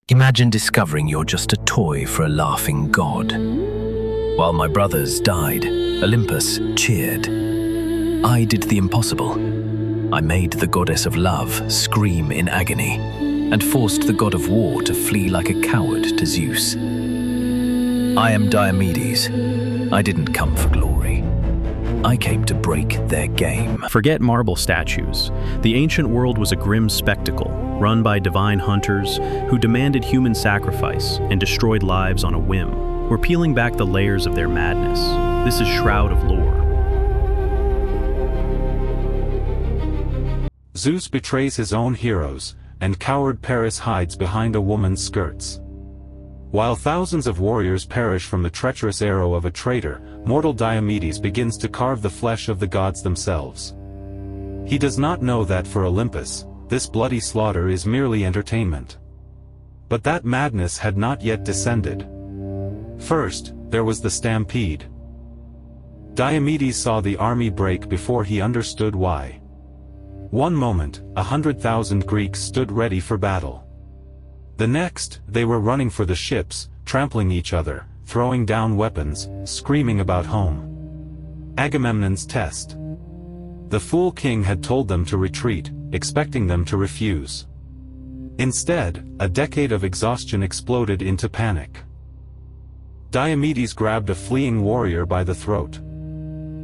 Imagine discovering you're just a toy for a laughing god. While my brothers died, Olympus cheered. I did the impossible. I made the goddess of love scream in agony and forced the god of war to flee like a coward to Zeus. I am Diomedes. I didn't come for glory. I came to break their game. Forget marble statues. The ancient world was a grim spectacle, run by divine hunters who demanded human sacrifice and destroyed lives on a whim. We're peeling back the layers of their madness. This is Shroud of Lore. Zeus betrays his own heroes, and coward Paris hides behind a woman's skirts. While thousands of warriors perish from the treacherous arrow of a traitor, mortal Diomedes begins to carve the flesh of the gods themselves. He does not know that for Olympus, this bloody slaughter is merely entertainment. But that madness had not yet descended. First, there was the stampede. Diomedes saw the army break before he understood why. One moment, 100,000 Greeks stood ready for battle. The next, they were running for the ships, trampling each other, throwing down weapons, screaming about home. Agamemnon's test. The fool king had told them to retreat, expecting them to refuse. Instead, a decade of exhaustion exploded into panic. Diomedes grabbed a fleeing warrior by the throat.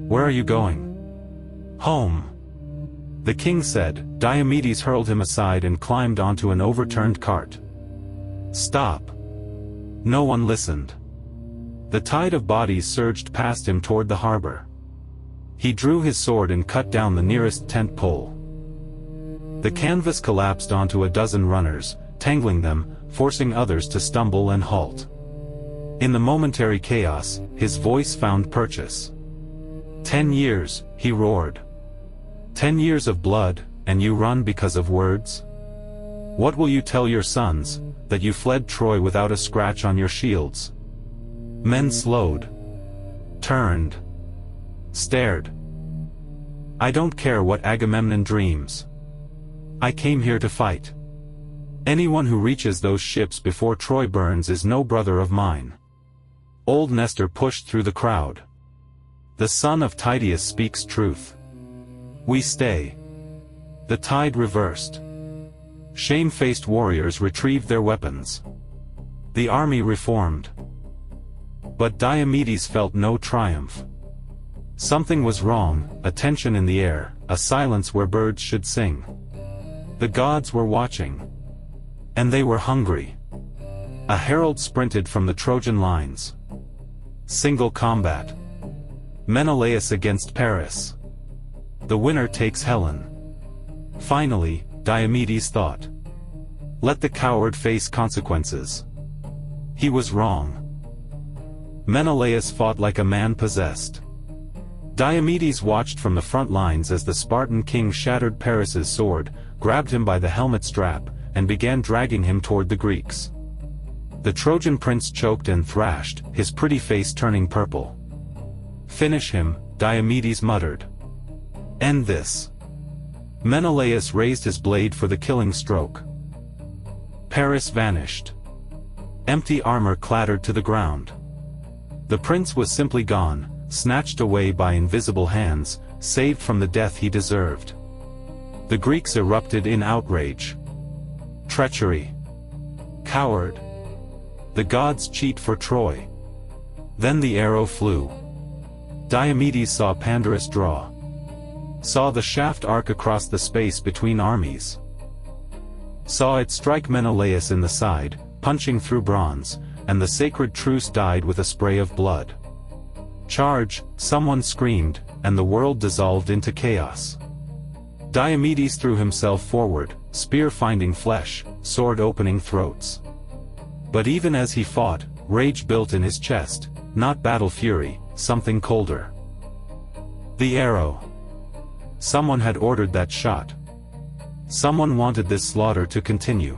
"Where are you going?" "Home," the king said. Diomedes hurled him aside and climbed onto an overturned cart. "Stop." No one listened. The tide of bodies surged past him toward the harbor. He drew his sword and cut down the nearest tent pole. The canvas collapsed onto a dozen runners, tangling them, forcing others to stumble and halt. In the momentary chaos, his voice found purchase. 10 years, he roared. 10 years of blood, and you run because of words? What will you tell your sons, that you fled Troy without a scratch on your shields? Men slowed. Turned. Stared. I don't care what Agamemnon dreams. I came here to fight. Anyone who reaches those ships before Troy burns is no brother of mine. Old Nestor pushed through the crowd. The son of Tydeus speaks truth. We stay. The tide reversed. Shame-faced warriors retrieved their weapons. The army reformed. But Diomedes felt no triumph. Something was wrong, a tension in the air, a silence where birds should sing. The gods were watching. And they were hungry. A herald sprinted from the Trojan lines. Single combat. Menelaus against Paris. The winner takes Helen. Finally, Diomedes thought. Let the coward face consequences. He was wrong. Menelaus fought like a man possessed. Diomedes watched from the front lines as the Spartan king shattered Paris's sword, grabbed him by the helmet strap, and began dragging him toward the Greeks. The Trojan prince choked and thrashed, his pretty face turning purple. Finish him, Diomedes muttered. End this. Menelaus raised his blade for the killing stroke. Paris vanished. Empty armor clattered to the ground. The prince was simply gone, snatched away by invisible hands, saved from the death he deserved. The Greeks erupted in outrage. Treachery. Coward. The gods cheat for Troy. Then the arrow flew. Diomedes saw Pandarus draw. Saw the shaft arc across the space between armies. Saw it strike Menelaus in the side, punching through bronze, and the sacred truce died with a spray of blood. Charge, someone screamed, and the world dissolved into chaos. Diomedes threw himself forward, spear finding flesh, sword opening throats. But even as he fought, rage built in his chest, not battle fury, something colder. The arrow. Someone had ordered that shot. Someone wanted this slaughter to continue.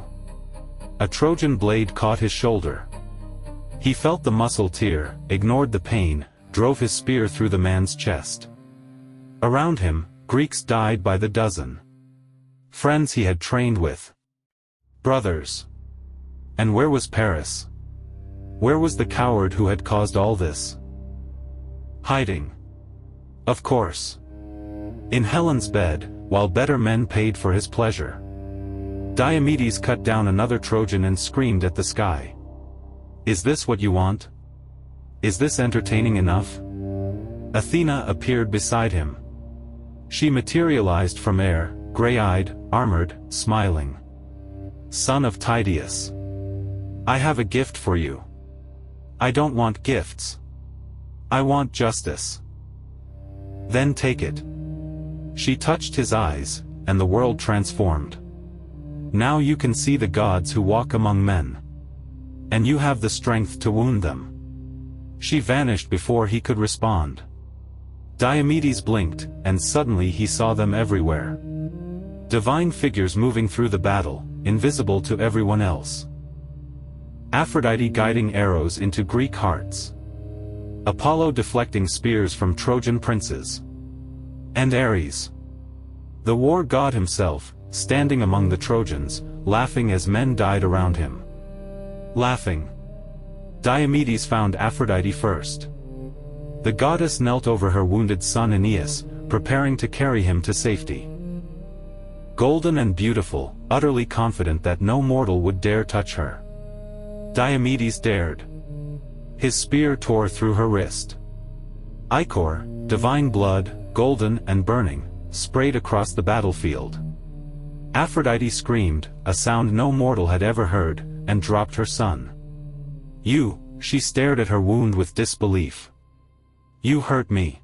A Trojan blade caught his shoulder. He felt the muscle tear, ignored the pain, drove his spear through the man's chest. Around him, Greeks died by the dozen. Friends he had trained with. Brothers. And where was Paris? Where was the coward who had caused all this? Hiding. Of course. In Helen's bed, while better men paid for his pleasure. Diomedes cut down another Trojan and screamed at the sky. Is this what you want? Is this entertaining enough? Athena appeared beside him. She materialized from air, gray-eyed, armored, smiling. Son of Tydeus. I have a gift for you. I don't want gifts. I want justice. Then take it. She touched his eyes, and the world transformed. Now you can see the gods who walk among men. And you have the strength to wound them. She vanished before he could respond. Diomedes blinked, and suddenly he saw them everywhere. Divine figures moving through the battle, invisible to everyone else. Aphrodite guiding arrows into Greek hearts. Apollo deflecting spears from Trojan princes. And Ares, the war god himself, standing among the Trojans, laughing as men died around him. Laughing. Diomedes found Aphrodite first. The goddess knelt over her wounded son Aeneas, preparing to carry him to safety. Golden and beautiful, utterly confident that no mortal would dare touch her. Diomedes dared. His spear tore through her wrist. Ichor, divine blood, golden and burning, sprayed across the battlefield. Aphrodite screamed, a sound no mortal had ever heard, and dropped her son. You, she stared at her wound with disbelief. You hurt me.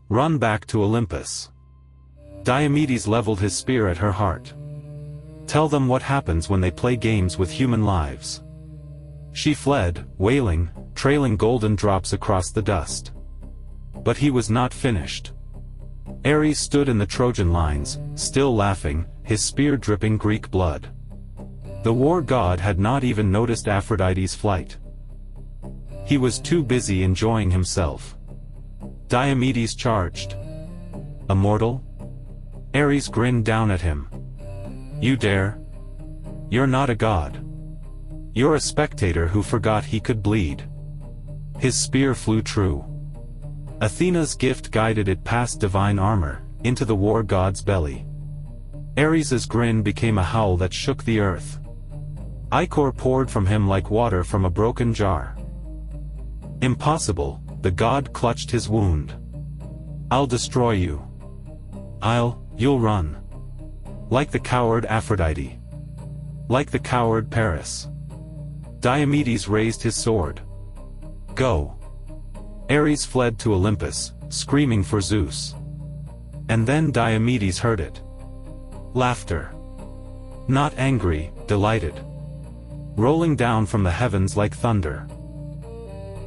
Run back to Olympus. Diomedes leveled his spear at her heart. Tell them what happens when they play games with human lives. She fled, wailing, trailing golden drops across the dust. But he was not finished. Ares stood in the Trojan lines, still laughing, his spear dripping Greek blood. The war god had not even noticed Aphrodite's flight. He was too busy enjoying himself. Diomedes charged. Immortal? Ares grinned down at him. You dare? You're not a god. You're a spectator who forgot he could bleed. His spear flew true. Athena's gift guided it past divine armor, into the war god's belly. Ares's grin became a howl that shook the earth. Ichor poured from him like water from a broken jar. Impossible, the god clutched his wound. I'll destroy you. You'll run. Like the coward Aphrodite. Like the coward Paris. Diomedes raised his sword. Go. Ares fled to Olympus, screaming for Zeus. And then Diomedes heard it. Laughter. Not angry, delighted. Rolling down from the heavens like thunder.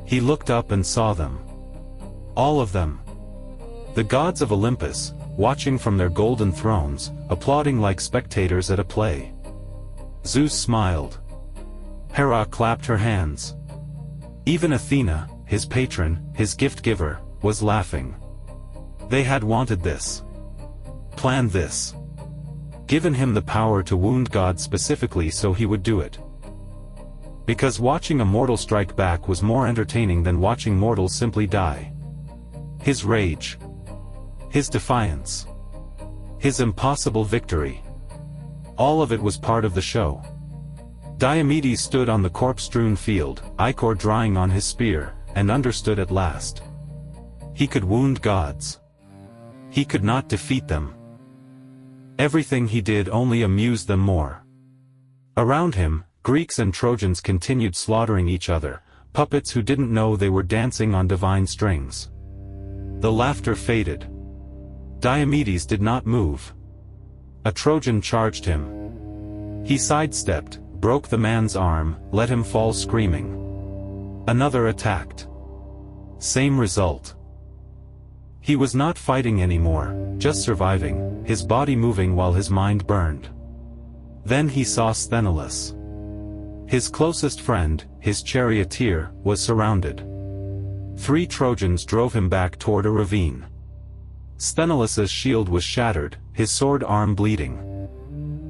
He looked up and saw them. All of them. The gods of Olympus, watching from their golden thrones, applauding like spectators at a play. Zeus smiled. Hera clapped her hands. Even Athena, his patron, his gift-giver, was laughing. They had wanted this. Planned this. Given him the power to wound God specifically so he would do it. Because watching a mortal strike back was more entertaining than watching mortals simply die. His rage. His defiance. His impossible victory. All of it was part of the show. Diomedes stood on the corpse-strewn field, ichor drying on his spear, and understood at last. He could wound gods. He could not defeat them. Everything he did only amused them more. Around him, Greeks and Trojans continued slaughtering each other, puppets who didn't know they were dancing on divine strings. The laughter faded. Diomedes did not move. A Trojan charged him. He sidestepped, broke the man's arm, let him fall screaming. Another attacked. Same result. He was not fighting anymore, just surviving, his body moving while his mind burned. Then he saw Sthenelus. His closest friend, his charioteer, was surrounded. 3 Trojans drove him back toward a ravine. Sthenelus' shield was shattered, his sword arm bleeding.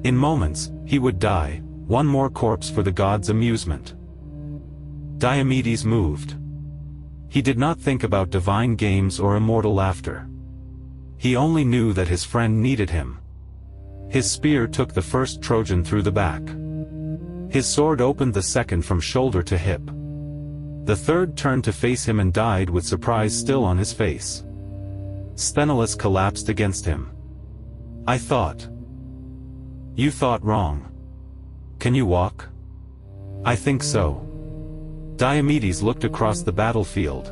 In moments, he would die, One more corpse for the gods' amusement. Diomedes moved. He did not think about divine games or immortal laughter. He only knew that his friend needed him. His spear took the first Trojan through the back. His sword opened the second from shoulder to hip. The third turned to face him and died with surprise still on his face. Sthenelus collapsed against him. "I thought. You thought wrong. Can you walk?" "I think so." Diomedes looked across the battlefield.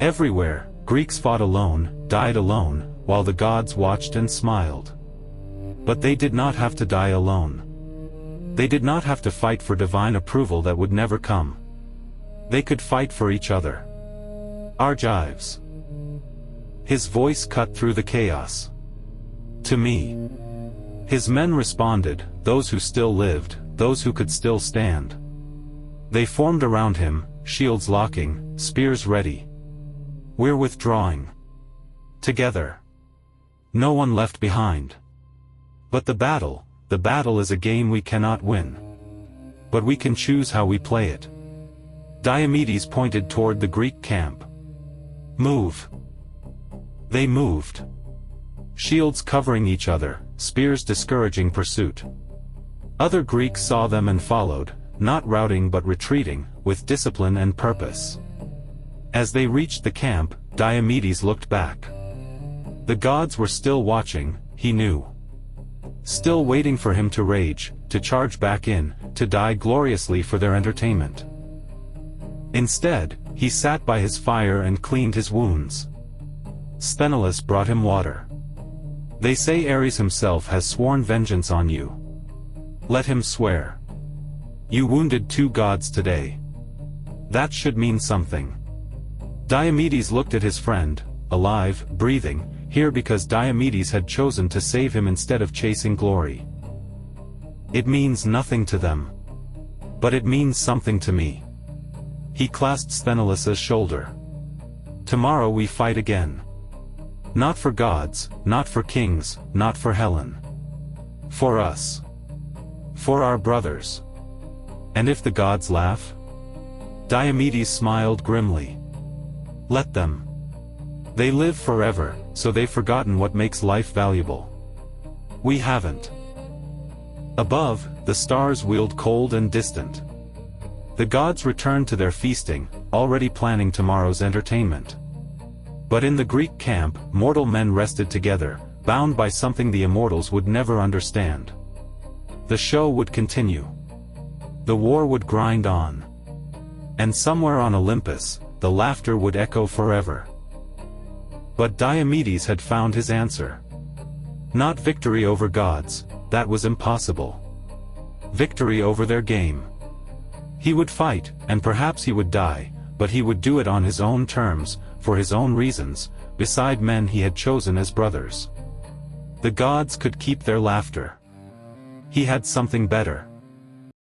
Everywhere, Greeks fought alone, died alone, while the gods watched and smiled. But they did not have to die alone. They did not have to fight for divine approval that would never come. They could fight for each other. Argives. His voice cut through the chaos. "To me." His men responded, those who still lived, those who could still stand. They formed around him, shields locking, spears ready. "We're withdrawing. Together. No one left behind." But the battle is a game we cannot win. But we can choose how we play it. Diomedes pointed toward the Greek camp. "Move." They moved. Shields covering each other, spears discouraging pursuit. Other Greeks saw them and followed, not routing but retreating, with discipline and purpose. As they reached the camp, Diomedes looked back. The gods were still watching, he knew. Still waiting for him to rage, to charge back in, to die gloriously for their entertainment. Instead, he sat by his fire and cleaned his wounds. Sthenelus brought him water. "They say Ares himself has sworn vengeance on you. Let him swear. You wounded 2 gods today. That should mean something." Diomedes looked at his friend, alive, breathing, here because Diomedes had chosen to save him instead of chasing glory. "It means nothing to them. But it means something to me." He clasped Sthenelus' shoulder. "Tomorrow we fight again. Not for gods, not for kings, not for Helen. For us. For our brothers. And if the gods laugh?" Diomedes smiled grimly. "Let them. They live forever, so they've forgotten what makes life valuable. We haven't." Above, the stars wheeled cold and distant. The gods returned to their feasting, already planning tomorrow's entertainment. But in the Greek camp, mortal men rested together, bound by something the immortals would never understand. The show would continue. The war would grind on. And somewhere on Olympus, the laughter would echo forever. But Diomedes had found his answer. Not victory over gods, that was impossible. Victory over their game. He would fight, and perhaps he would die, but he would do it on his own terms, for his own reasons, beside men he had chosen as brothers. The gods could keep their laughter. He had something better.